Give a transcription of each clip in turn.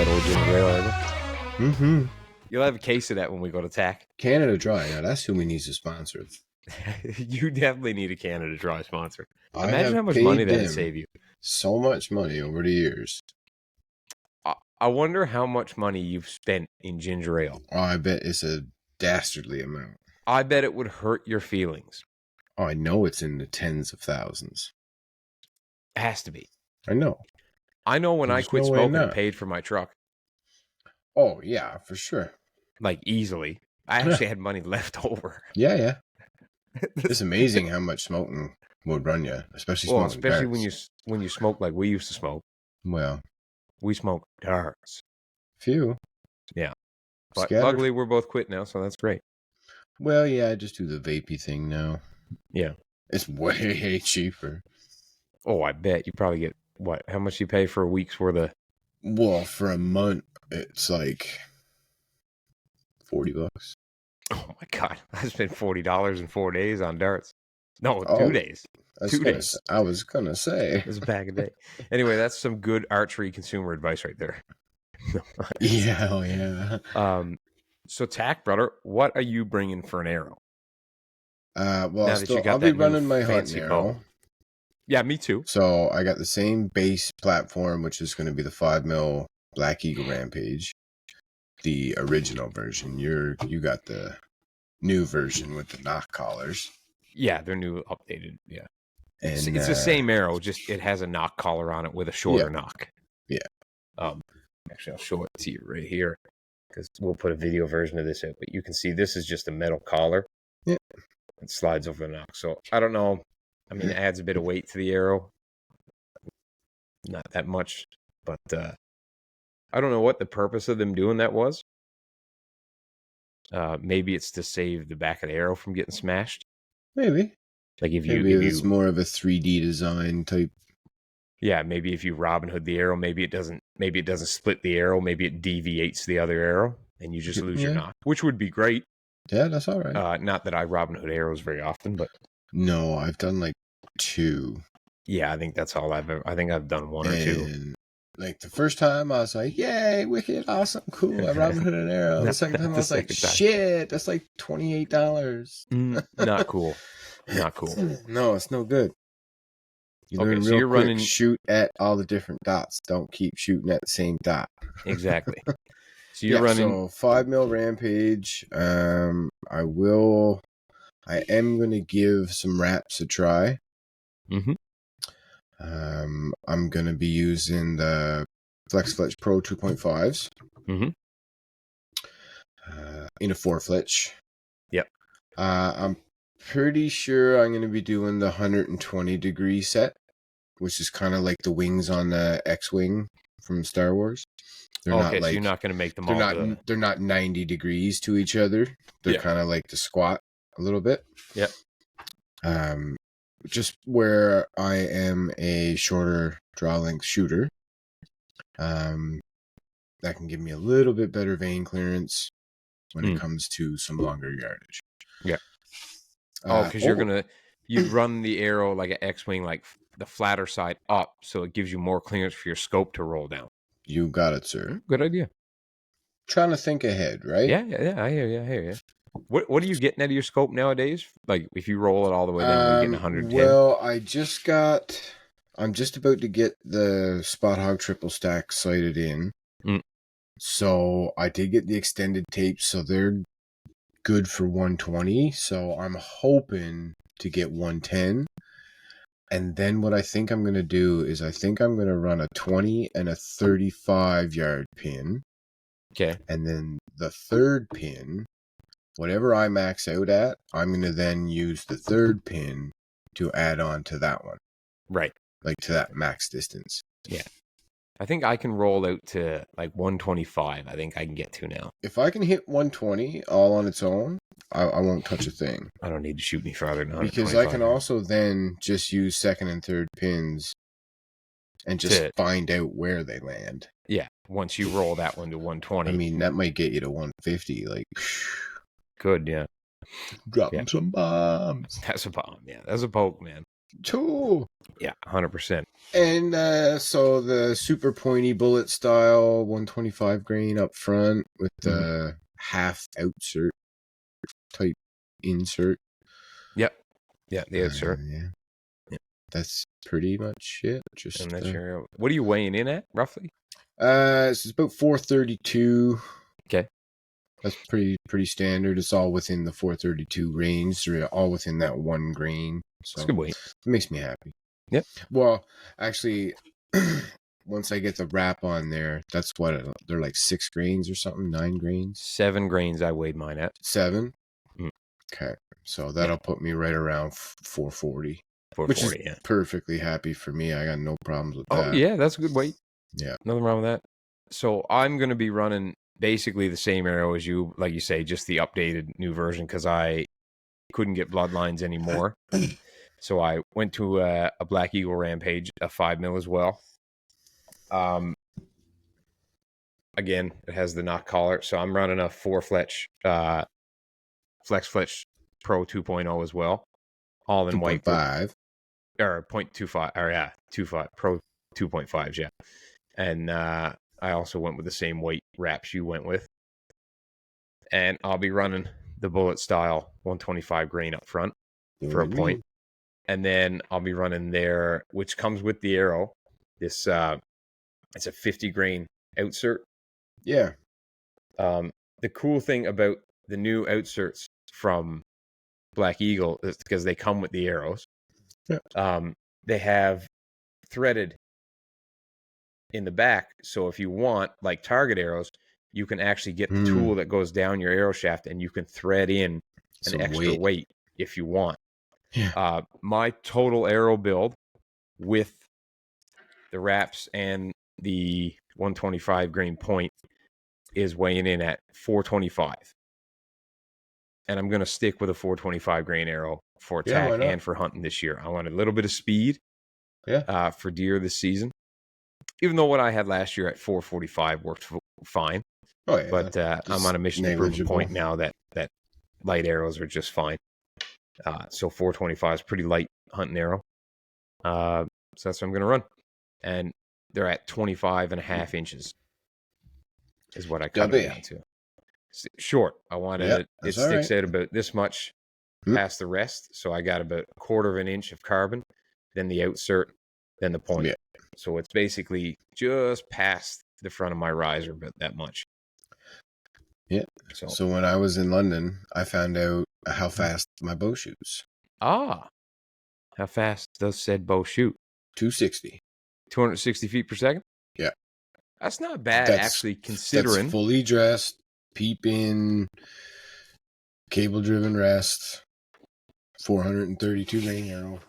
that old ginger ale ever? Mm-hmm. You'll have a case of that when we go to TAC. Canada Dry. Now that's who we need to sponsor us. You definitely need a Canada Dry sponsor. I Imagine have how much paid money that'd them save you. so much money over the years. I wonder how much money you've spent in ginger ale. Oh, I bet it's a dastardly amount. I bet it would hurt your feelings. Oh, I know it's in the tens of thousands. It has to be. I know. I know when There's I quit no way smoking, it not. paid for my truck. Oh, yeah, for sure. Like, easily. I actually had money left over. Yeah. It's amazing how much smoking would run you, especially smoking especially darts. when you smoke like we used to smoke. Well, We smoke darts. few. Yeah. But Scatter. luckily, we're both quit now, so that's great. Well, yeah, I just do the vapey thing now. Yeah. It's way cheaper. Oh, I bet you probably get what? How much you pay for a week's worth of? Well, for a month, it's like $40. Oh my god! I spent $40 in 4 days on darts. No, Oh, 2 days. I was 2 gonna days. s- I was gonna say. It was back a day. Anyway, that's some good archery consumer advice right there. Yeah, oh yeah. So Tac, brother, what are you bringing for an arrow? Well, Now that you got I'll be that new running my fancy hunting bow. arrow. Yeah, me too. So I got the same base platform, which is going to be the 5mm Black Eagle Rampage, the original version. You got the new version with the knock collars. Yeah, they're new, updated. Yeah, And it's the same arrow, just it has a knock collar on it with a shorter knock. Yeah. Actually, I'll show it to you right here because we'll put a video version of this out. But you can see this is just a metal collar. Yeah. It slides over the knock. So I don't know. I mean, it adds a bit of weight to the arrow. Not that much, but I don't know what the purpose of them doing that was. Maybe it's to save the back of the arrow from getting smashed. Maybe. Like if Maybe it's more of a 3D design type. Yeah, maybe if you Robin Hood the arrow, maybe it doesn't split the arrow, maybe it deviates the other arrow, and you just lose your knock, which would be great. Yeah, that's all right. Not that I Robin Hood arrows very often, but no, I've done like 2. Yeah, I think that's all I think I've done 1 or 2. Like the first time I was like, yay, wicked, awesome, cool, I Robin Hood an arrow. The second time I was like, shit, that's like $28. Not cool. Not cool. No, it's no good. You learn so real you're quick, running... shoot at all the different dots. Don't keep shooting at the same dot. Exactly. So you're running... So 5mm Rampage. I am going to give some wraps a try. Mm-hmm. I'm going to be using the FlexFletch Pro 2.5s. Mm-hmm. In a 4-flitch. Yep. I'm pretty sure I'm going to be doing the 120 degree set, which is kind of like the wings on the X-Wing from Star Wars. They're not like, so you're not going to make them They're not 90 degrees to each other. They're kind of like the squat a little bit. Yep. Just where I am a shorter draw length shooter, that can give me a little bit better vein clearance when it comes to some longer yardage. Yeah. Because you'd run the arrow like an X-Wing, like the flatter side up, so it gives you more clearance for your scope to roll down. You got it, sir. Good idea. Trying to think ahead, right? Yeah. I hear you. What are you getting out of your scope nowadays? Like if you roll it all the way down, you're getting 110. Well, I'm just about to get the Spot Hog triple stack sighted in. So I did get the extended tapes, so they're good for 120. So I'm hoping to get 110. And then what I think I'm going to do is I think I'm going to run a 20 and a 35 yard pin. Okay. And then the third pin, whatever I max out at, I'm going to then use the third pin to add on to that one. Right. Like to that max distance. Yeah. I think I can roll out to like 125. I think I can get to now. If I can hit 120 all on its own, I won't touch a thing. I don't need to shoot any farther than because I can also then just use second and third pins and just find out where they land. Yeah. Once you roll that one to 120. I mean, that might get you to 150. Like, good, yeah. Dropping some bombs. That's a bomb, yeah. That's a poke, man. Cool. Yeah, 100%. And so the super pointy bullet style 125 grain up front with the half outsert type insert. Yep. Yeah, the outsert. Yeah. That's pretty much it. Just And that's your. What are you weighing in at roughly? it's about 432. Okay. That's pretty standard. It's all within the 432 range. They're all within that 1 grain. So It's a good weight. It makes me happy. Yep. Well, actually, once I get the wrap on there, that's what they're like 6 grains or something, 9 grains. 7 grains I weighed mine at. 7. Mm. Okay, so that'll put me right around 440. 440, which is perfectly happy for me. I got no problems with that. Oh yeah, that's a good weight. Yeah, nothing wrong with that. So I'm going to be running basically the same arrow as you, like you say, just the updated new version because I couldn't get bloodlines anymore. So I went to a Black Eagle Rampage, a 5mm as well. Again, it has the knock collar, so I'm running a 4-fletch Flex Fletch Pro 2.0 as well, all in white. 2.5 or 0.25, or 2.5 Pro 2.5s, yeah. And I also went with the same weight wraps you went with. And I'll be running the bullet style 125 grain up front for a point. And then I'll be running there, which comes with the arrow. This it's a 50 grain outsert. Yeah. The cool thing about the new outserts from Black Eagle is because they come with the arrows. Yeah. They have threaded in the back, so if you want, like target arrows, you can actually get the tool that goes down your arrow shaft and you can thread in an extra weight if you want. Yeah. My Total Arrow Build with the wraps and the 125 grain point is weighing in at 425. And I'm going to stick with a 425 grain arrow for tack and for hunting this year. I want a little bit of speed for deer this season. Even though what I had last year at 445 worked fine. Oh, yeah. But I'm on a mission to prove a point now that light arrows are just fine. So 425 is pretty light hunting arrow. So that's what I'm going to run. And they're at 25.5 inches is what I cut it down to. Short. I wanted it sticks out about this much past the rest. So I got about 1/4 inch of carbon, then the outsert, then the point. Yeah. So it's basically just past the front of my riser about that much. Yeah. So when I was in London, I found out how fast my bow shoots. How fast does said bow shoot? 260. 260 feet per second? Yeah. That's not bad, actually, considering. That's fully dressed, peep in, cable driven rest, 432 grain arrow.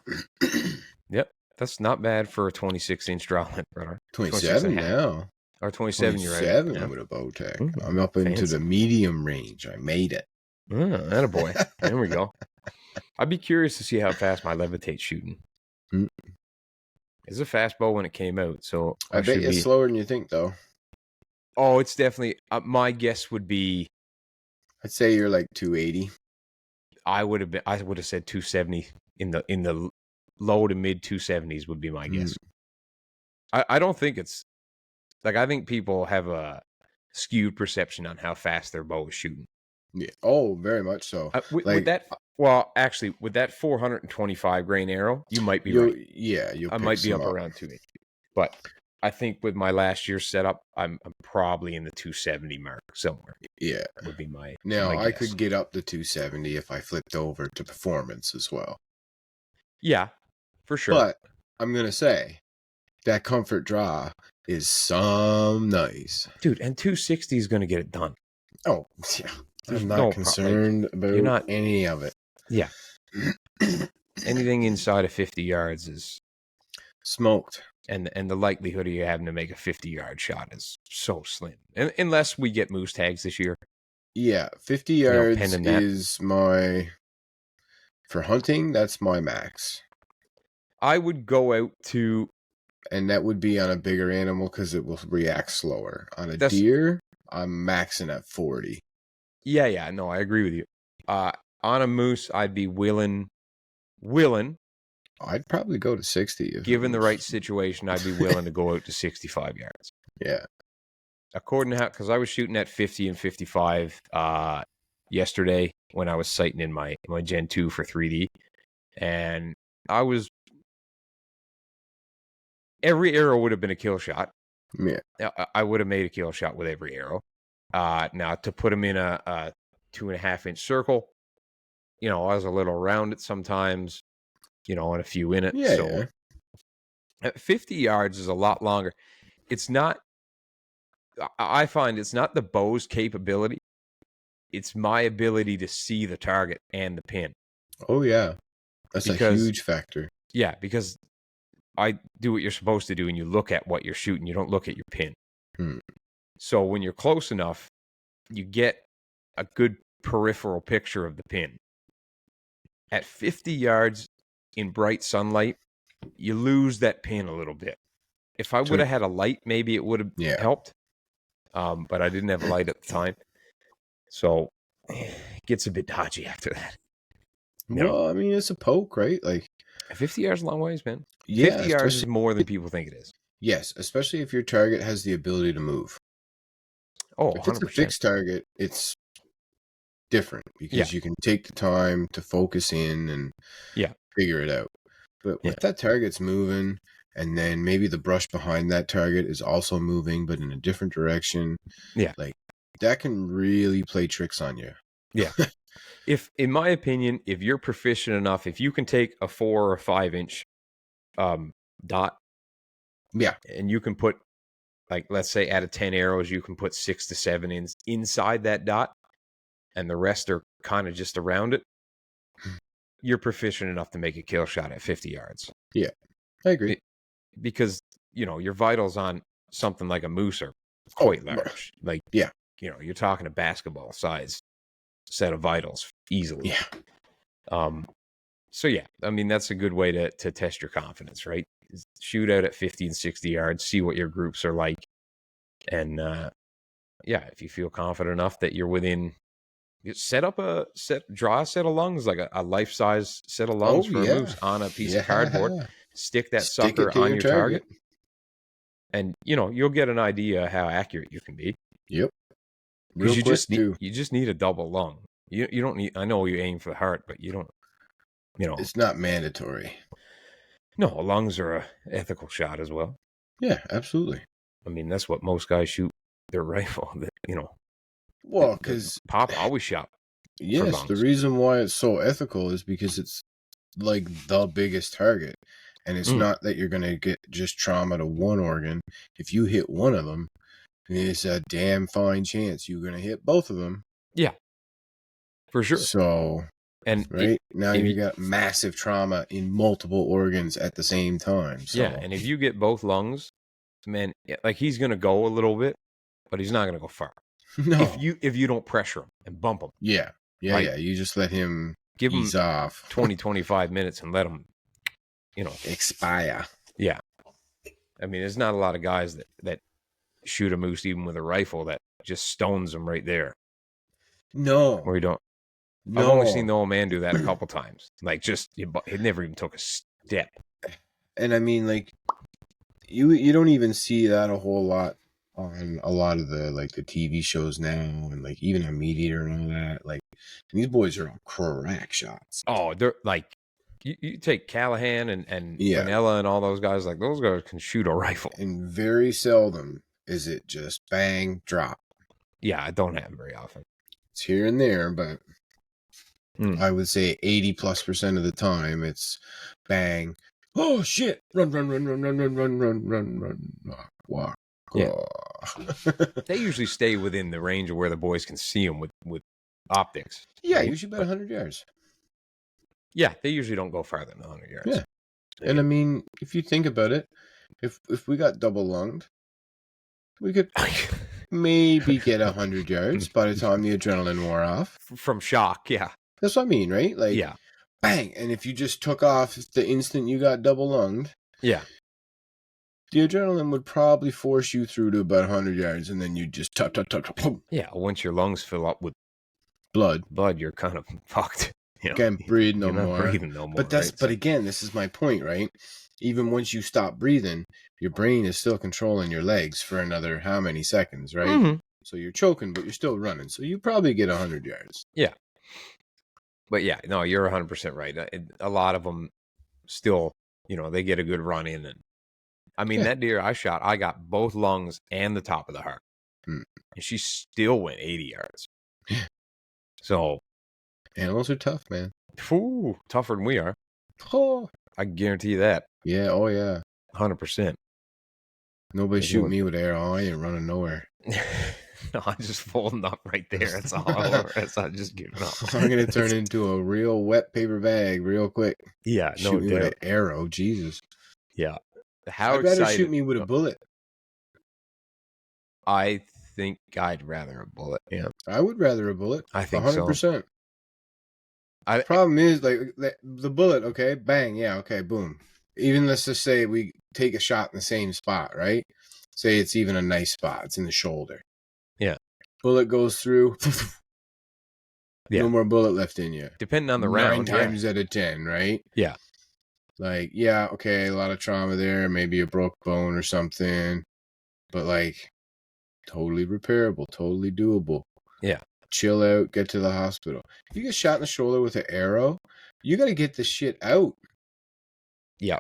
Yep. That's not bad for a 26-inch draw length, brother. 27 now. Or 27, you're right. 27 with a bow tech. I'm up into the medium range. I made it. Attaboy. There we go. I'd be curious to see how fast my Levitate's shooting. It's a fast bow when it came out, so I bet it's slower than you think, though. Oh, it's definitely. My guess would be. I'd say you're like 280. I would have said 270 in the low to mid 270s would be my guess. I don't think it's like I think people have a skewed perception on how fast their bow is shooting. Yeah. Oh, very much so. With that, well, actually, with that 425 grain arrow, you might be right. Yeah, I might be up around 280, but I think with my last year's setup, I'm probably in the 270 mark somewhere. Yeah, would be my. Now my I could get up to 270 if I flipped over to performance as well. Yeah, for sure. But I'm gonna say that comfort draw is some nice, dude, and 260 is gonna get it done. Oh yeah. I'm not concerned about any of it. Yeah. Anything inside of 50 yards is smoked. And the likelihood of you having to make a 50-yard shot is so slim. Unless we get moose tags this year. Yeah, 50 yards is my... For hunting, that's my max. I would go out to... And that would be on a bigger animal because it will react slower. On a deer, I'm maxing at 40. Yeah, no, I agree with you. On a moose, I'd be willing I'd probably go to 60. If Given the right situation, I'd be willing to go out to 65 yards. Yeah. According to how, because I was shooting at 50 and 55 yesterday when I was sighting in my Gen 2 for 3D. And every arrow would have been a kill shot. Yeah. I would have made a kill shot with every arrow. Now, to put them in a 2.5-inch circle, I was a little around it sometimes, and a few in it. Yeah. So 50 yards is a lot longer. It's not, I find it's not the bow's capability. It's my ability to see the target and the pin. Oh, yeah. That's a huge factor. Yeah, because I do what you're supposed to do and you look at what you're shooting. You don't look at your pin. So when you're close enough, you get a good peripheral picture of the pin. At 50 yards in bright sunlight, you lose that pin a little bit. If I would have had a light, maybe it would have helped. But I didn't have a light at the time. So it gets a bit dodgy after that. Well, I mean, it's a poke, right? Like 50 yards is a long ways, man. Yeah, 50 yards is more than people think it is. Yes, especially if your target has the ability to move. Oh, if 100%. It's a fixed target, it's different because you can take the time to focus in and figure it out. But if that target's moving, and then maybe the brush behind that target is also moving, but in a different direction, like that can really play tricks on you. Yeah. In my opinion, if you're proficient enough, if you can take a 4 or 5-inch dot, and you can put, like, let's say out of 10 arrows, you can put 6 to 7 inside that dot, and the rest are kind of just around it, you're proficient enough to make a kill shot at 50 yards. Yeah, I agree. Because, your vitals on something like a moose are quite large. Like, you're talking a basketball size set of vitals easily. So I mean, that's a good way to test your confidence, right? Shoot out at 50 and 60 yards, see what your groups are like. And if you feel confident enough that you're within, draw a set of lungs, like a life-size set of lungs for a moose on a piece of cardboard, stick that sucker on your target. And you'll get an idea how accurate you can be. Yep. Because you just need a double lung. You don't need, I know you aim for the heart, but you don't, it's not mandatory. No, lungs are a ethical shot as well. Yeah, absolutely. I mean, that's what most guys shoot their rifle. Well, because Pop always shot. Yes, the reason why it's so ethical is because it's like the biggest target, and it's not that you're gonna get just trauma to one organ. If you hit one of them, it's a damn fine chance you're gonna hit both of them. Yeah, for sure. So, and now you got massive trauma in multiple organs at the same time. So. Yeah, and if you get both lungs, man, like he's gonna go a little bit, but he's not gonna go far. No, if you don't pressure him and bump him. Yeah. You just let him ease off 20-25 minutes and let him, expire. Yeah, I mean, there's not a lot of guys that shoot a moose even with a rifle that just stones them right there. No, or you don't. No. I've only seen the old man do that a couple times. Like, just he never even took a step. And I mean, like, you don't even see that a whole lot on a lot of the the TV shows now, and like even on Meat Eater and all that. Like, these boys are all crack shots. Oh, they're like, you take Callahan and Vanilla and all those guys. Like, those guys can shoot a rifle. And very seldom is it just bang drop. Yeah, I don't have them very often. It's here and there, but I would say 80+% of the time it's bang. Oh shit! Run! Walk. Yeah. They usually stay within the range of where the boys can see them with optics. Yeah, right? Usually about 100 yards. Yeah, they usually don't go farther than 100 yards. Yeah. And I mean, if you think about it, if we got double lunged, we could maybe get 100 yards by the time the adrenaline wore off. From shock, yeah. That's what I mean, right? Like, bang! And if you just took off the instant you got double lunged, the adrenaline would probably force you through to about 100 yards, and then you just tut. Yeah, once your lungs fill up with blood, you're kind of fucked. Can't breathe no you're not more. breathing no more. But that's right? but again, this is my point, right? Even once you stop breathing, your brain is still controlling your legs for another how many seconds, right? Mhm. So you're choking, but you're still running. So you probably get 100 yards. Yeah. But yeah, no, you're 100% right. A lot of them still, they get a good run in. And I mean, Yeah. that deer I shot, I got both lungs and the top of the heart. Mm. And she still went 80 yards. So, Animals are tough, man. whew, tougher than we are. Oh. I can guarantee you that. Yeah, oh yeah. 100%. Nobody shoot me with arrow. I ain't running nowhere. No, I'm just folding up right there. That's all. That's not just giving up. I'm gonna turn into a real wet paper bag real quick. Yeah, no Shoot me with doubt. an arrow, Jesus. Yeah. How I'd rather excited? shoot me with a bullet. I think I'd rather a bullet. Yeah, I would rather a bullet. I think 100%. so. Problem is, like, the bullet, okay, bang, yeah, okay, boom. Even let's just say we take a shot in the same spot, right? Say it's even a nice spot. It's in the shoulder. Yeah. Bullet goes through. Yeah. No more bullet left in you. Depending on the round. 9 times out of 10, right? Yeah. Like, yeah, okay, a lot of trauma there. Maybe a broke bone or something. But, like, totally repairable, totally doable. Yeah. Chill out, get to the hospital. If you get shot in the shoulder with an arrow, you got to get this shit out. Yeah.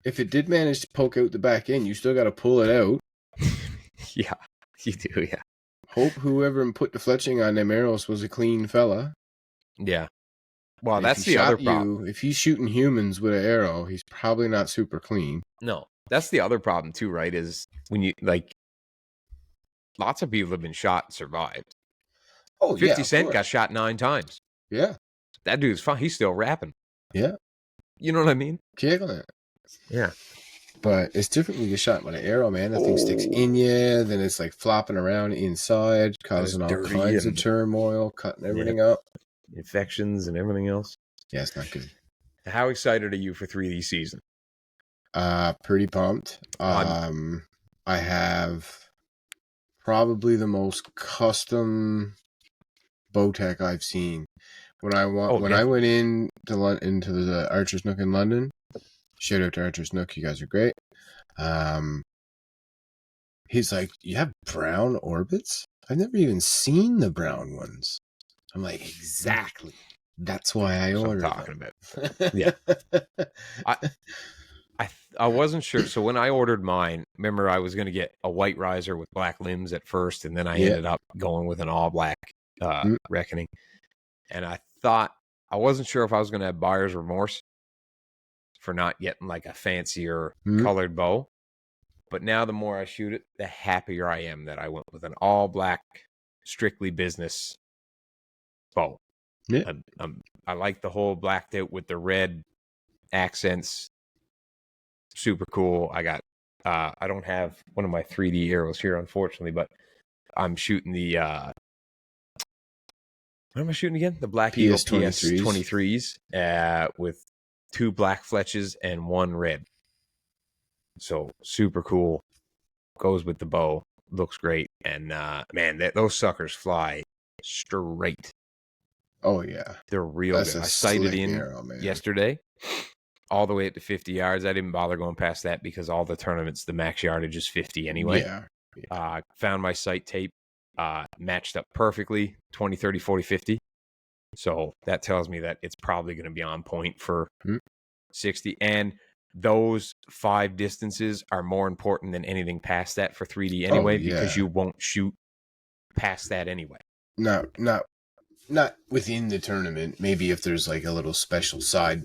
If it did manage to poke out the back end, you still got to pull it out. Yeah, you do, yeah. Hope whoever put the fletching on them arrows was a clean fella. Yeah. Well, If that's he the other shot problem. if he's shooting humans with an arrow, he's probably not super clean. No, that's the other problem too, right? Is when you, like, lots of people have been shot and survived. Oh, 50 yeah, Cent got shot 9 times. Yeah. That dude's fine. He's still rapping. Yeah. You know what I mean? Killing it. Yeah. But it's different when you get shot with an arrow, man. That thing sticks in you, then it's like flopping around inside, causing all kinds of turmoil, cutting everything up. Infections and everything else. Yeah, it's not good. How excited are you for 3D season? Pretty pumped. I have probably the most custom bow tech I've seen. When I went into the Archer's Nook in London, shout out to Archer's Nook, you guys are great. He's like, you have brown orbits? I've never even seen the brown ones. I'm like, exactly. That's why I ordered them. Talking about. Yeah. I wasn't sure. So when I ordered mine, remember I was going to get a white riser with black limbs at first, and then I ended up going with an all black Reckoning. And I wasn't sure if I was going to have buyer's remorse for not getting like a fancier colored bow. But now the more I shoot it, the happier I am that I went with an all black, strictly business bow. Yeah. I like the whole blacked out with the red accents. Super cool. I got I don't have one of my 3D arrows here, unfortunately, but I'm shooting the what am I shooting again? The Black Eagle PS23s with 2 black fletches and 1 red. So super cool. Goes with the bow. Looks great. And man, those suckers fly straight. Oh yeah. They're real good. I sighted in arrow, yesterday. All the way up to 50 yards. I didn't bother going past that because all the tournaments, the max yardage is 50 anyway. Yeah. Found my sight tape, matched up perfectly, 20, 30, 40, 50. So that tells me that it's probably going to be on point for 60. And those 5 distances are more important than anything past that for 3D anyway, because you won't shoot past that anyway. Not within the tournament. Maybe if there's like a little special side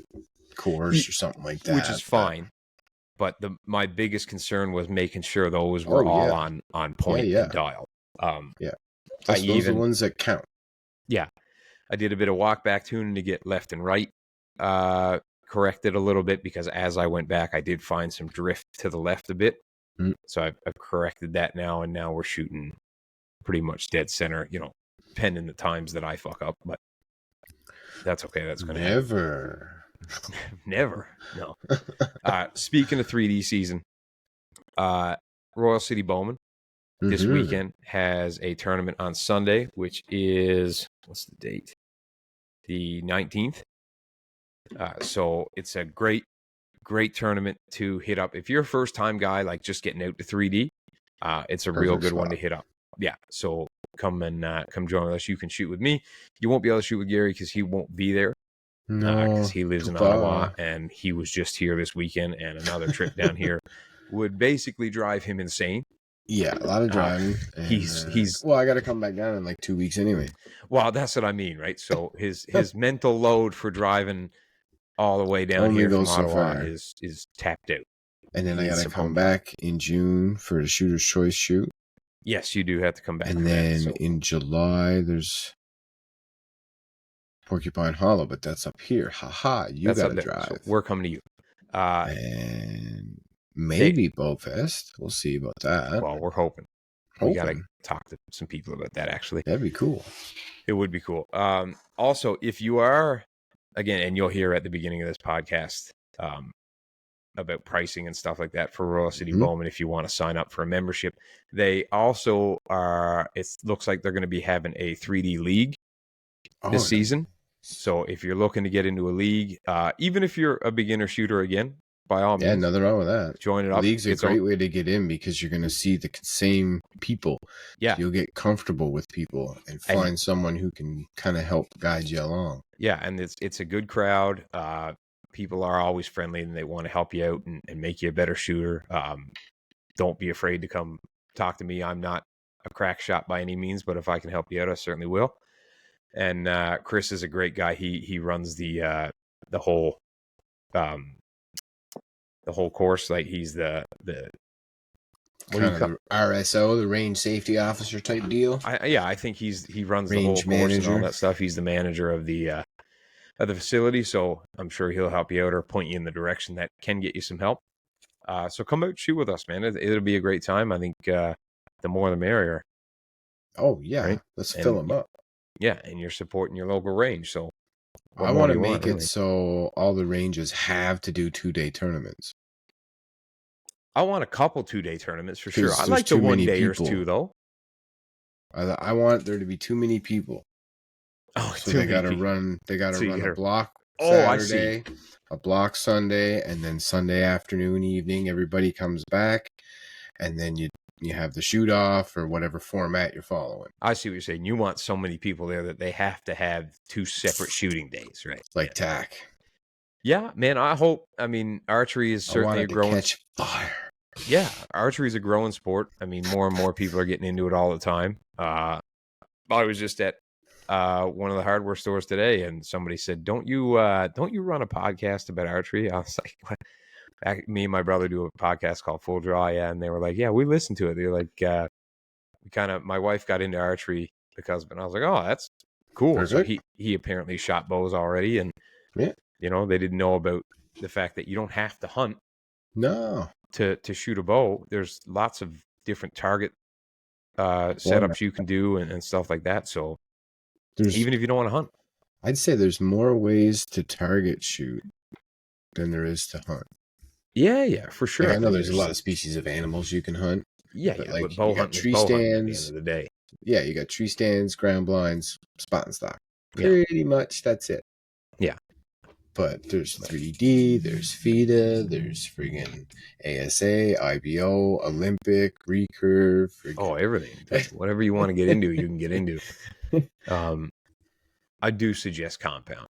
course or something like that, which is fine. But my biggest concern was making sure those were all on point and dial. Those are the ones that count. Yeah, I did a bit of walk back tuning to get left and right corrected a little bit, because as I went back, I did find some drift to the left a bit. So I've corrected that now, and now we're shooting pretty much dead center. Pending the times that I fuck up, but that's okay. That's gonna happen. Never. No. Speaking of 3D season, Royal City Bowmen this weekend has a tournament on Sunday, which is, what's the date? the 19th. So it's a great tournament to hit up. If you're a first time guy, like just getting out to 3D, it's a real good one to hit up. Yeah. So come join us. You can shoot with me. You won't be able to shoot with Gary because he won't be there. No, because he lives in Ottawa and he was just here this weekend, and another trip down here would basically drive him insane. Yeah, a lot of driving. He's well, I got to come back down in like 2 weeks anyway. Well, that's what I mean, right? So his mental load for driving all the way down Only here from goes so Ottawa far. is tapped out. And then I got to come back in June for the Shooter's Choice shoot. Yes, you do have to come back. And then in July, there's Porcupine Hollow, but that's up here. Haha, you got to drive. So we're coming to you. And maybe Bowfest. We'll see about that. Well, we're hoping. We got to talk to some people about that, actually. That'd be cool. It would be cool. Also, if you are, again, and you'll hear at the beginning of this podcast about pricing and stuff like that for Royal City Bowmen, if you want to sign up for a membership. They also are, it looks like they're going to be having a 3D league this season. So if you're looking to get into a league, even if you're a beginner shooter, again, by all means. Yeah, nothing wrong with that. Join it up. League's a great way to get in because you're going to see the same people. Yeah. So you'll get comfortable with people and find someone who can kind of help guide you along. Yeah, and it's a good crowd. People are always friendly and they want to help you out and make you a better shooter. Don't be afraid to come talk to me. I'm not a crack shot by any means, but if I can help you out, I certainly will. And Chris is a great guy. He runs the whole course. Like he's the the RSO, the range safety officer type deal. I think he runs range the whole course manager. And all that stuff. He's the manager of the facility, so I'm sure he'll help you out or point you in the direction that can get you some help. So come out and shoot with us, man. It'll be a great time. I think the more the merrier. Oh yeah, right? Let's fill them up. Yeah, and you're supporting your local range. So I want to make it so all the ranges have to do 2-day tournaments. I want a couple 2-day tournaments for sure. I like the 1-dayers too, though. I want there to be too many people. Oh, so they got to run. They got to run a block Saturday, a block Sunday, and then Sunday afternoon, evening, everybody comes back, and then you have the shoot off or whatever format you're following. I see what you're saying. You want so many people there that they have to have 2 separate shooting days, right? Like TAC. Yeah, man. I mean, archery is certainly a growing. Catch fire. Yeah, archery is a growing sport. I mean, more and more people are getting into it all the time. I was just at one of the hardware stores today, and somebody said, "Don't you run a podcast about archery?" I was like, "What?" Me and my brother do a podcast called Full Draw, yeah, and they were like, "Yeah, we listen to it." They're like, my wife got into archery because, and I was like, "Oh, that's cool." Perfect. So he apparently shot bows already, and they didn't know about the fact that you don't have to hunt. No. To shoot a bow, there's lots of different target setups you can do and stuff like that. So even if you don't want to hunt, I'd say there's more ways to target shoot than there is to hunt. Yeah, for sure. Like, I know there's a lot of species of animals you can hunt. But bow hunting tree stands. At the end of the day. Yeah, you got tree stands, ground blinds, spot and stock. Pretty much that's it. Yeah. But there's 3D, there's FIDA, there's friggin' ASA, IBO, Olympic, recurve. Everything. Whatever you want to get into, you can get into. I do suggest compound.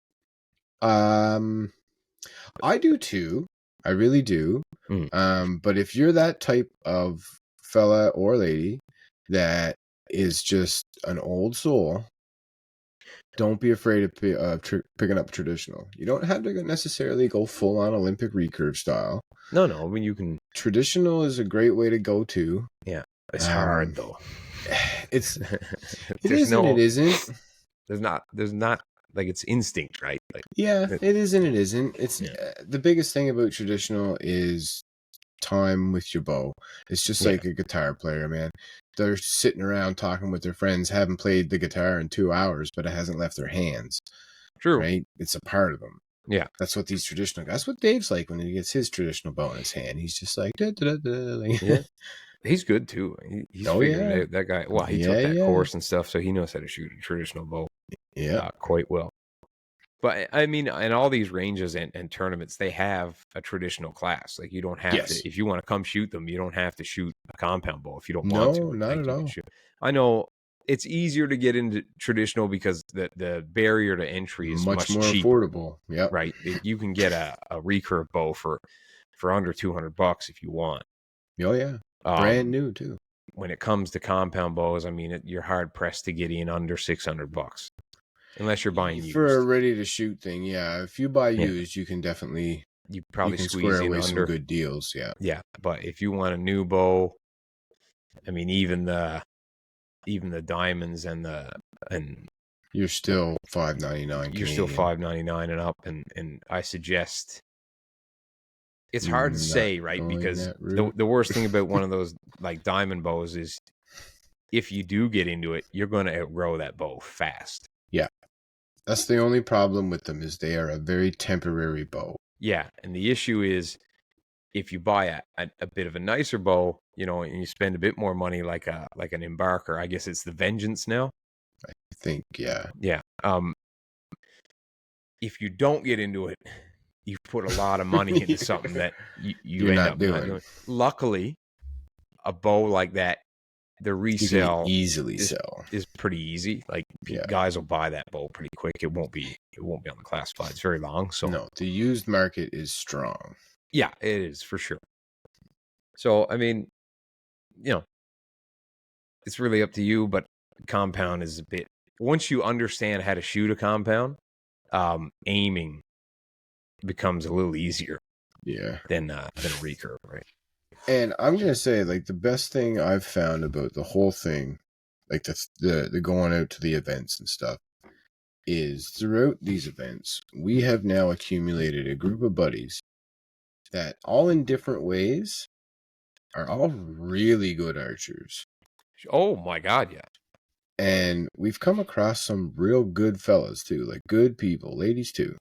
I do too. I really do. But if you're that type of fella or lady that is just an old soul, don't be afraid of picking up traditional. You don't have to necessarily go full on Olympic recurve style. No. I mean, you can. Traditional is a great way to go to. Yeah, it's hard though. It isn't. There's not like it's instinct, right? Like, it is and it isn't. It's the biggest thing about traditional is time with your bow. It's just like a guitar player, man. They're sitting around talking with their friends, haven't played the guitar in 2 hours, but it hasn't left their hands. True. Right? It's a part of them. Yeah. That's what these traditional guys, that's what Dave's like when he gets his traditional bow in his hand. He's just like, da, da, da, da. Like, yeah. He's good too. He's figured it out. That guy, he took that course and stuff, so he knows how to shoot a traditional bow quite well. But I mean, in all these ranges and tournaments, they have a traditional class. Like you don't have to, if you want to come shoot them, you don't have to shoot a compound bow if you don't want to. No, not Like at you can all. shoot. I know it's easier to get into traditional because the barrier to entry is much more cheaper, affordable. Yep. right? You can get a recurve bow for under $200 if you want. Oh yeah, brand new too. When it comes to compound bows, I mean, you're hard pressed to get in under $600 unless you're buying used. For a ready to shoot thing. Yeah, if you buy used, you can definitely squeeze in away under some good deals. Yeah, yeah. But if you want a new bow, I mean, even the diamonds and you're still $5.99. You're still $5.99 and up, and I suggest. It's hard to say, right? Because the worst thing about one of those like diamond bows is if you do get into it, you're going to outgrow that bow fast. Yeah. That's the only problem with them is they are a very temporary bow. Yeah. And the issue is if you buy a bit of a nicer bow, you know, and you spend a bit more money like an embarker, I guess it's the Vengeance now. I think, yeah. Yeah. If you don't get into it, you put a lot of money into something that you end up not doing. Luckily, a bow like that, the resale is pretty easy. Like guys will buy that bow pretty quick. It won't be on the classifieds very long. So no, the used market is strong. Yeah, it is for sure. So I mean, you know, it's really up to you. But compound is a bit. Once you understand how to shoot a compound, aiming becomes a little easier. Yeah. Than a recurve, right? And I'm gonna say, like, the best thing I've found about the whole thing, like the going out to the events and stuff, is throughout these events, we have now accumulated a group of buddies that all in different ways are all really good archers. Oh my God, yeah. And we've come across some real good fellas too, like good people, ladies too.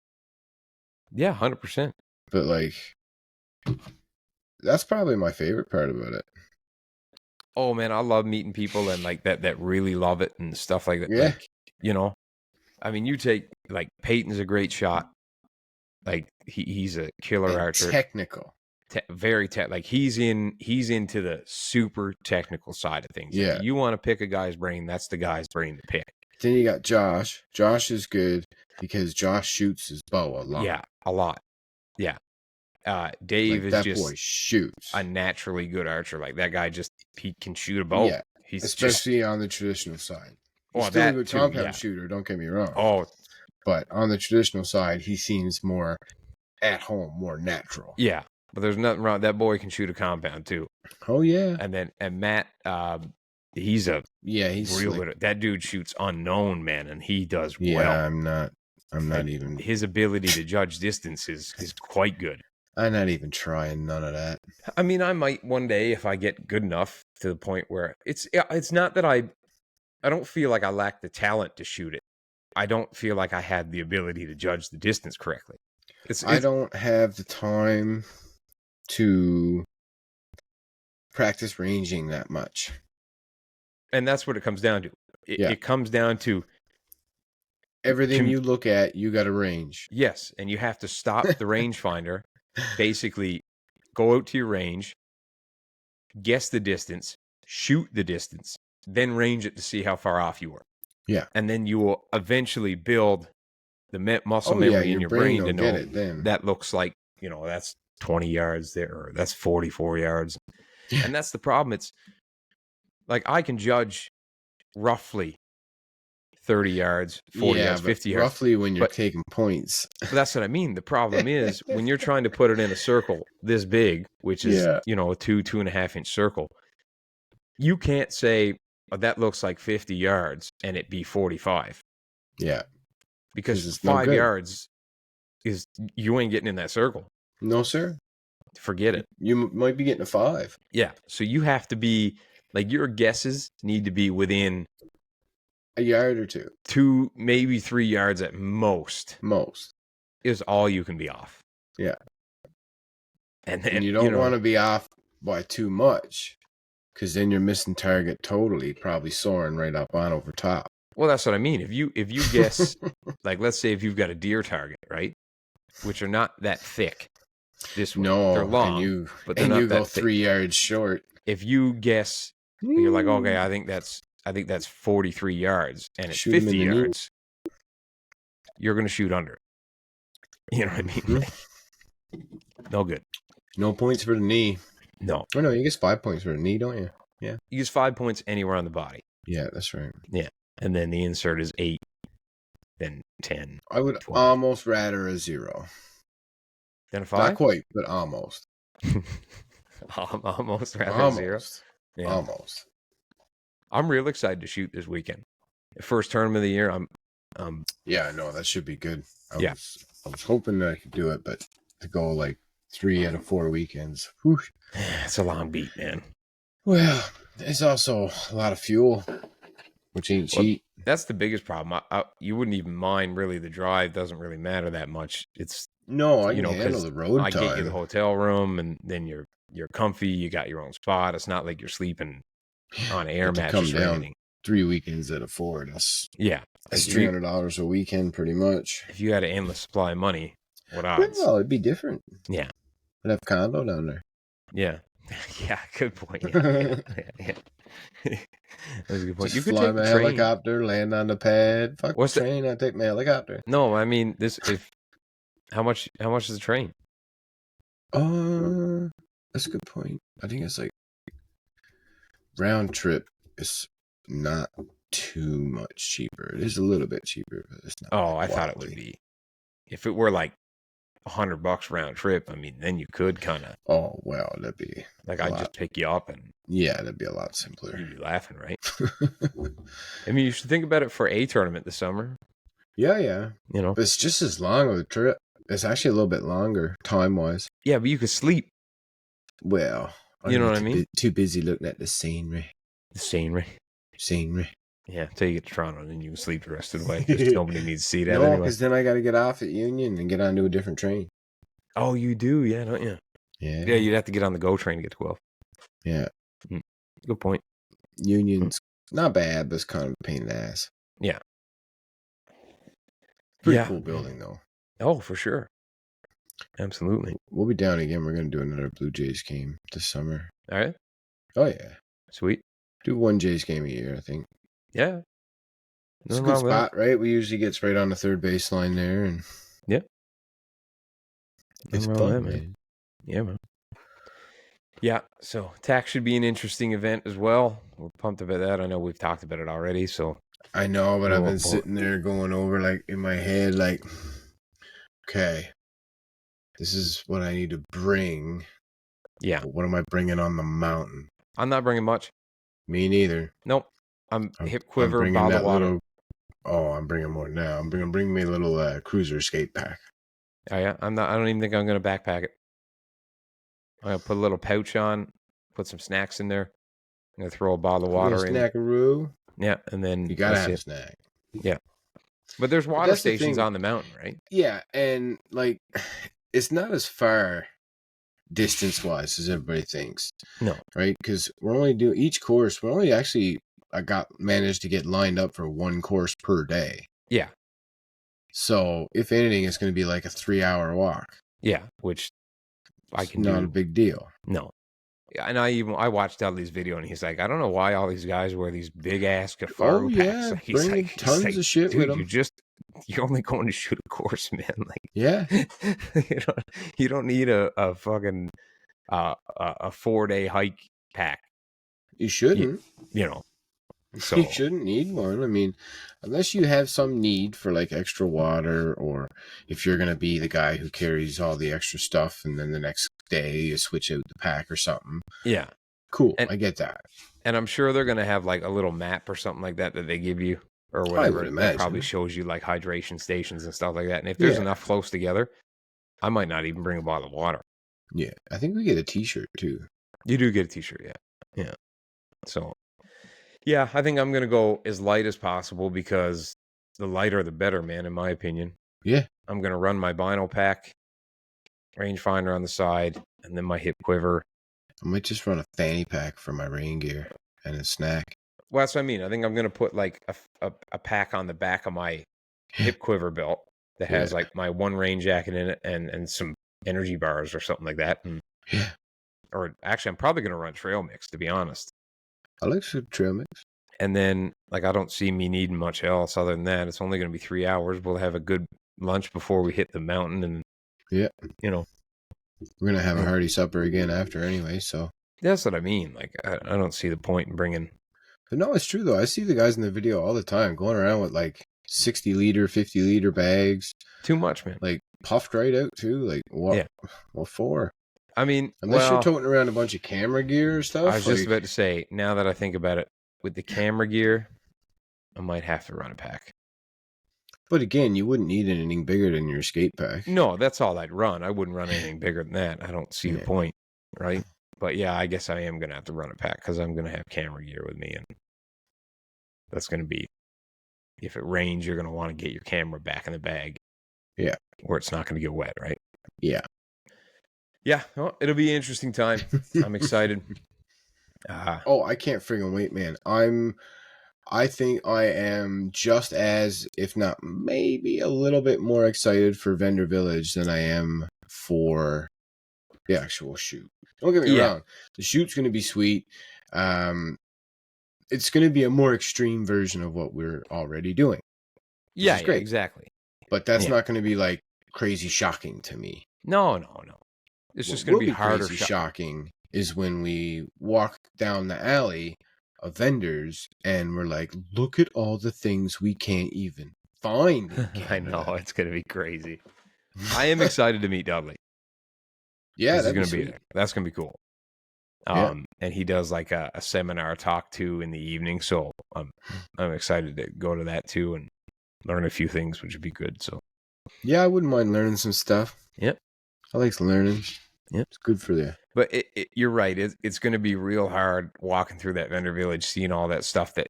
Yeah, 100%. But like, that's probably my favorite part about it. Oh man, I love meeting people and like that really love it and stuff like that. Yeah. Like, you know, I mean, you take like Peyton's a great shot. Like he's a killer archer. Technical. Very like he's into the super technical side of things. Yeah. If you want to pick a guy's brain, that's the guy's brain to pick. Then you got Josh. Josh is good because Josh shoots his bow a lot. Yeah, a lot. Yeah. Dave is just boy shoots. a naturally good archer. Like that guy he can shoot a bow. Yeah. Especially on the traditional side. He's still a good compound shooter, don't get me wrong. Oh. But on the traditional side, he seems more at home, more natural. Yeah. But there's nothing wrong. That boy can shoot a compound too. Oh yeah. And Matt, he's real good. That dude shoots unknown, man, and he does well. Yeah, I'm not even. His ability to judge distance is quite good. I'm not even trying none of that. I mean, I might one day if I get good enough to the point where it's not that I don't feel like I lack the talent to shoot it. I don't feel like I had the ability to judge the distance correctly. I don't have the time to practice ranging that much. And that's what it comes down to. It comes down to everything you look at, you got to range. Yes, and you have to stop the rangefinder, basically go out to your range, guess the distance, shoot the distance, then range it to see how far off you were. Yeah. And then you will eventually build the muscle memory in your brain to know that looks like, you know, that's 20 yards there, or that's 44 yards. Yeah. And that's the problem. It's like I can judge roughly 30 yards, 40 yards, 50 yards. Roughly when you're taking points. But that's what I mean. The problem is when you're trying to put it in a circle this big, which is, you know, a 2.5 inch circle, you can't say, oh, that looks like 50 yards and it be 45. Yeah. Because 5 yards is, you ain't getting in that circle. No, sir. Forget it. You might be getting a 5. Yeah. So you have to be, like, your guesses need to be within a yard or 2. 2, maybe 3 yards at most. Most. Is all you can be off. Yeah. And then you don't want to be off by too much, because then you're missing target totally, probably soaring right up on over top. Well, that's what I mean. If you guess, like, let's say if you've got a deer target, right, which are not that thick this way. No, they're long, but they're and not you go that thick. 3 yards short. If you guess, you're like, okay, I think that's 43 yards, and it's Shoot 'em 50 in the knee. yards. You're going to shoot under it. You know what I mean? No good. No points for the knee. No. Oh no, you get 5 points for the knee, don't you? Yeah. You use 5 points anywhere on the body. Yeah, that's right. Yeah. And then the insert is 8, then 10. I would 12. almost rather a 0. Then a 5? Not quite, but almost. Almost rather a 0. Yeah. Almost. I'm real excited to shoot this weekend. First tournament of the year. Yeah, no, that should be good. I was hoping that I could do it, but to go like 3 out of 4 weekends. Whew. It's a long beat, man. Well, it's also a lot of fuel, which ain't cheap. That's the biggest problem. You wouldn't even mind really. The drive doesn't really matter that much. It's I can handle the road I time. get you the hotel room, and then you're comfy. You got your own spot. It's not like you're sleeping on an air mattress or anything. 3 weekends at a Ford. That's That's $300 a weekend, pretty much. If you had an endless supply of money, what odds? Well, it'd be different. Yeah, I'd have condo down there. Yeah, yeah. Good point. Yeah. That's a good point. Just you could fly take my the train. helicopter, land on the pad. Fuck What's the train. I take my helicopter. No, I mean this. How much is the train? That's a good point. I think it's like round trip is not too much cheaper. It is a little bit cheaper, but it's not. Oh, I thought it would be. If it were like $100 round trip, I mean, then you could kind of. Oh well, that'd be like I'd just pick you up and. Yeah, that'd be a lot simpler. You'd be laughing, right? I mean, you should think about it for a tournament this summer. Yeah. You know, but it's just as long of a trip. It's actually a little bit longer time-wise. Yeah, but you could sleep. Well, you know what I mean? Too busy looking at the scenery. The scenery. Yeah, until you get to Toronto, and then you can sleep the rest of the way. Because nobody needs to see that anyway. because then I got to get off at Union and get onto a different train. Oh, you do? Yeah, don't you? Yeah. Yeah, you'd have to get on the GO train to get to Guelph. Yeah. Good point. Union's not bad, but it's kind of a pain in the ass. Yeah. Pretty cool building, though. Oh, for sure. Absolutely. We'll be down again. We're going to do another Blue Jays game this summer. All right. Oh, yeah. Sweet. Do one Jays game a year, I think. Yeah. It's a good spot, right? We usually get right on the third baseline there. And yeah. It's fun, man. Yeah, man. Yeah, so TAC should be an interesting event as well. We're pumped about that. I know we've talked about it already, so. I know, but I've been sitting there going over, like, in my head, like, okay, this is what I need to bring. Yeah. But what am I bringing on the mountain? I'm not bringing much. Me neither. Nope. I'm hip quiver, bottle of water. I'm bringing more now. I'm going to bring me a little cruiser skate pack. Oh, yeah? I don't even think I'm going to backpack it. I'm going to put a little pouch on, put some snacks in there. I'm going to throw a bottle of water in. Snackaroo. Yeah, and then you got to have a snack. Yeah. But there's water stations on the mountain, right? Yeah, and like it's not as far distance-wise as everybody thinks. No. Right? Because we're only doing each course, we're only actually managed to get lined up for one course per day. Yeah. So, if anything, it's going to be like a 3-hour walk. Yeah, which I can do. Not a big deal. No. Yeah, and I watched all these videos, and he's like, I don't know why all these guys wear these big ass Kafaru packs. Like, bring tons of shit with them. You're only going to shoot a course, man. Like, yeah, you don't need a fucking a 4-day hike pack. You shouldn't. You know. So you shouldn't need one. I mean, unless you have some need for like extra water, or if you're going to be the guy who carries all the extra stuff and then the next day you switch out the pack or something. Yeah. Cool. I get that. And I'm sure they're going to have like a little map or something like that they give you or whatever. That probably shows you like hydration stations and stuff like that. And if there's enough close together, I might not even bring a bottle of water. Yeah. I think we get a t-shirt too. You do get a t-shirt. Yeah. Yeah. So. Yeah, I think I'm going to go as light as possible because the lighter the better, man, in my opinion. Yeah. I'm going to run my vinyl pack, rangefinder on the side, and then my hip quiver. I might just run a fanny pack for my rain gear and a snack. Well, that's what I mean. I think I'm gonna put like a pack on the back of my hip quiver belt that has like my one rain jacket in it and some energy bars or something like that. And, or actually, I'm probably gonna run trail mix, to be honest. I like some trail mix. And then, like, I don't see me needing much else other than that. It's only going to be 3 hours. We'll have a good lunch before we hit the mountain, and Yeah, you know, we're gonna have a hearty supper again after anyway. So that's what I mean. Like, I don't see the point in bringing. but no, it's true though. I see the guys in the video all the time going around with like 60-liter, 50-liter bags. Too much, man. Like puffed right out too. Like what? Yeah. What for? I mean, unless you're toting around a bunch of camera gear or stuff. I was just about to say. Now that I think about it, with the camera gear, I might have to run a pack. But again, you wouldn't need anything bigger than your skate pack. No, that's all I'd run. I wouldn't run anything bigger than that. I don't see the point, right? But yeah, I guess I am gonna have to run a pack because I'm gonna have camera gear with me, and that's gonna be. If it rains, you're gonna want to get your camera back in the bag. Yeah, where it's not gonna get wet, right? Yeah. Yeah, well, it'll be an interesting time. I'm excited. Oh, I can't friggin' wait, man. I think I am just as, if not maybe a little bit more excited for Vendor Village than I am for the actual shoot. Don't get me wrong. The shoot's going to be sweet. It's going to be a more extreme version of what we're already doing. Yeah, great. Exactly. But that's not going to be like crazy shocking to me. No. It's just going to be harder. Crazy shocking is when we walk down the alley of vendors and we're like, look at all the things we can't even find. I know, it's going to be crazy. I am excited to meet Dudley. Yeah, that's going to be that's going to be cool. And he does like a seminar talk too in the evening, so I'm excited to go to that too and learn a few things, which would be good. So yeah, I wouldn't mind learning some stuff. Yep, I like learning. Yep, it's good for you. But you're right. It's going to be real hard walking through that vendor village, seeing all that stuff that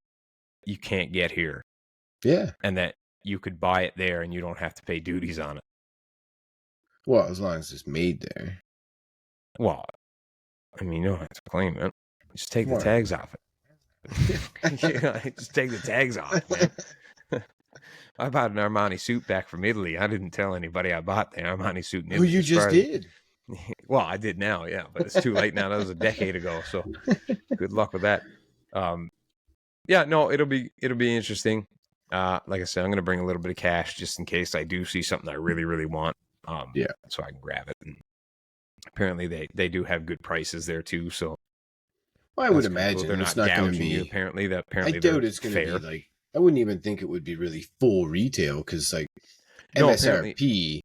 you can't get here. Yeah, and that you could buy it there and you don't have to pay duties on it. Well, as long as it's made there. Well, I mean, you don't have to claim it. Just take the tags off it. Just take the tags off, man. I bought an Armani suit back from Italy. I didn't tell anybody I bought the Armani suit in Italy. Oh, you just did? Well, I did now, yeah, but it's too late now. That was a decade ago, so good luck with that. Yeah, no, it'll be interesting. Like I said, I'm going to bring a little bit of cash just in case I do see something I really, really want. So I can grab it. And apparently, they do have good prices there too. So I would imagine they're not gouging you. Apparently, I doubt it's going to be like. I wouldn't even think it would be really full retail because like MSRP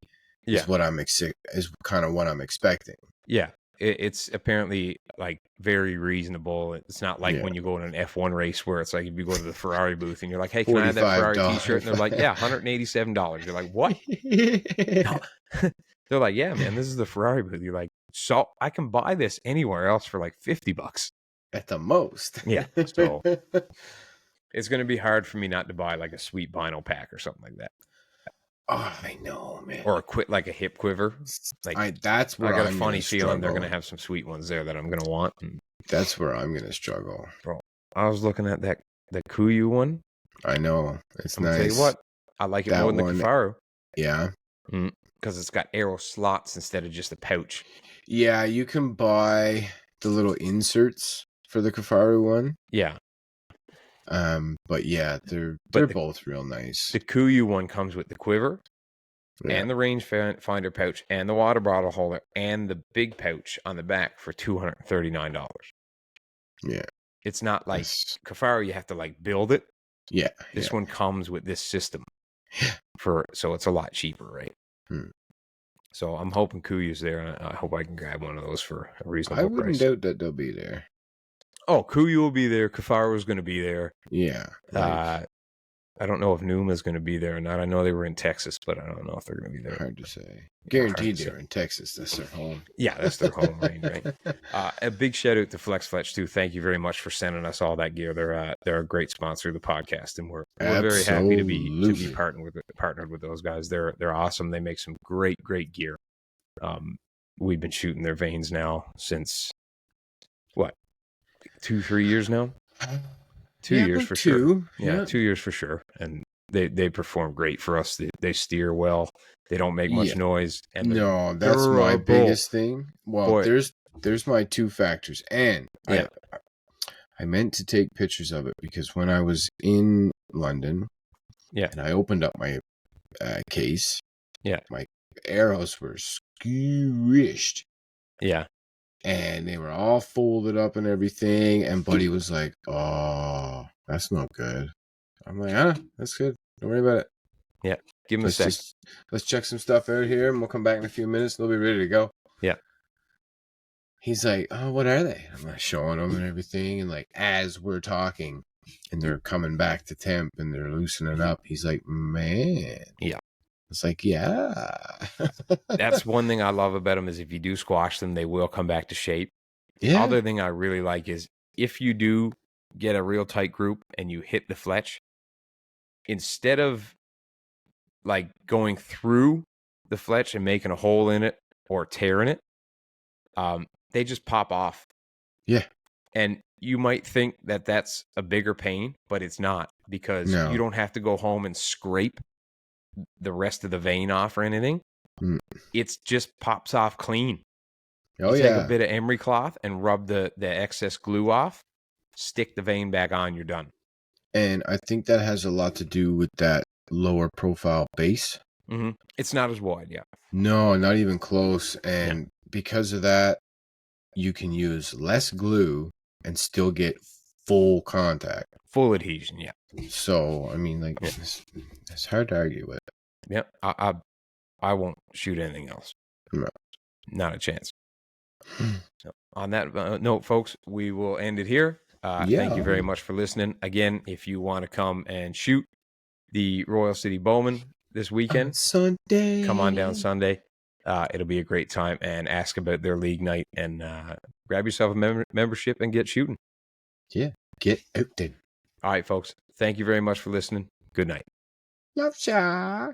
is what is kind of what I'm expecting. Yeah, it's apparently like very reasonable. It's not like when you go in an F1 race where it's like if you go to the Ferrari booth and you're like, "Hey, can I have that Ferrari T-shirt?" And they're like, "Yeah, $187." You're like, "What?" They're like, "Yeah, man, this is the Ferrari booth." You're like, "So I can buy this anywhere else for like $50 at the most." Yeah, so it's going to be hard for me not to buy like a sweet vinyl pack or something like that. Oh, I know, man. Or like a hip quiver. Like that's where I got a funny feeling they're going to have some sweet ones there that I'm going to want. And that's where I'm going to struggle. Bro, I was looking at the Kuyu one. I know. It's nice. Tell you what, I like it more than the Kafaru. Yeah. Because it's got arrow slots instead of just a pouch. Yeah, you can buy the little inserts for the Kafaru one. Yeah. But yeah, they're both real nice. The Kuyu one comes with the quiver and the range finder pouch and the water bottle holder and the big pouch on the back for $239. Yeah. It's not like Kafaru, you have to like build it. Yeah. This one comes with this system. So it's a lot cheaper, right? So I'm hoping Kuyu's there, and I hope I can grab one of those for a reasonable price. I wouldn't doubt that they'll be there. Oh, Kuyu will be there. Kafaru's going to be there. Yeah. I don't know if Numa's going to be there or not. I know they were in Texas, but I don't know if they're going to be there. Hard to say. Guaranteed they're in Texas. That's their home. Yeah, that's their home range, right? A big shout out to Flex Fletch too. Thank you very much for sending us all that gear. They're a great sponsor of the podcast, and we're very happy to be partnered with those guys. They're awesome. They make some great gear. We've been shooting their veins now since what, 2-3 years now. 2 years for sure. Yeah, 2 years for sure. And they perform great for us. They steer well. They don't make much noise. And no, that's my biggest thing. Well, Boy. there's my 2 factors, and I meant to take pictures of it because when I was in London, and I opened up my case, my arrows were squished. Yeah. And they were all folded up and everything. And Buddy was like, "Oh, that's not good." I'm like, that's good. Don't worry about it. Yeah. Give him a sec. Let's check some stuff out here, and we'll come back in a few minutes. They'll be ready to go. Yeah. He's like, "Oh, what are they?" I'm like showing them and everything. And like, as we're talking and they're coming back to temp and they're loosening up, he's like, "Man." Yeah. It's like, yeah. That's one thing I love about them is if you do squash them, they will come back to shape. The other thing I really like is if you do get a real tight group and you hit the fletch, instead of like going through the fletch and making a hole in it or tearing it, they just pop off. Yeah. And you might think that that's a bigger pain, but it's not, because you don't have to go home and scrape the rest of the vein off or anything. It just pops off clean. You take a bit of emery cloth and rub the excess glue off, stick the vein back on, you're done. And I think that has a lot to do with that lower profile base. Mm-hmm. It's not as wide, No, not even close. And because of that, you can use less glue and still get full contact. Full adhesion, So, I mean, like, it's hard to argue with. Yeah, I won't shoot anything else. No. Not a chance. So, on that note, folks, we will end it here. Thank you very much for listening. Again, if you want to come and shoot the Royal City Bowmen this weekend, on Sunday, come on down Sunday. It'll be a great time, and ask about their league night, and grab yourself a membership and get shooting. Yeah, get out there. All right, folks. Thank you very much for listening. Good night. Love ya.